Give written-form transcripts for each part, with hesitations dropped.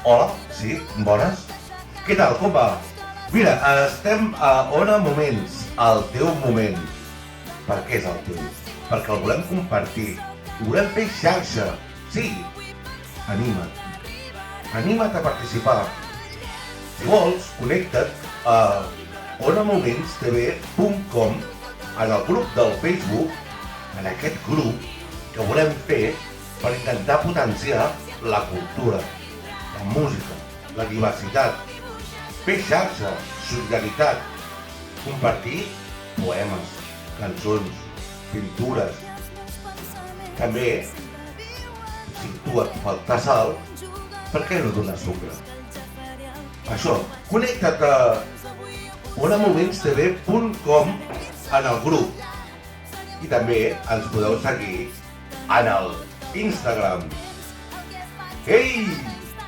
Hola, sí, bones. Què tal, com va? Mira, estem a Ona Moments, el teu moment. Per què és el teu? Perquè el volem compartir. I volem fer xarxa. Sí, anima't. Anima't a participar. Si vols, connecta't a onamomentstv.com en el grup del Facebook, en aquest grup que volem fer per intentar potenciar la cultura, la música, la diversitat, fer xarxa, solidaritat, compartir poemes, cançons, pintures. També, si tu et falta sal, per què no donar sucre? Això, connecta't a onamomentstv.com en el grup. I també ens podeu seguir en el Instagram. Ei,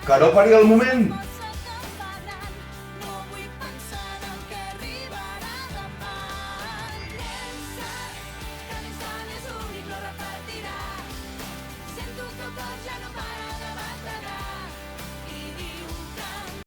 que no pari el moment!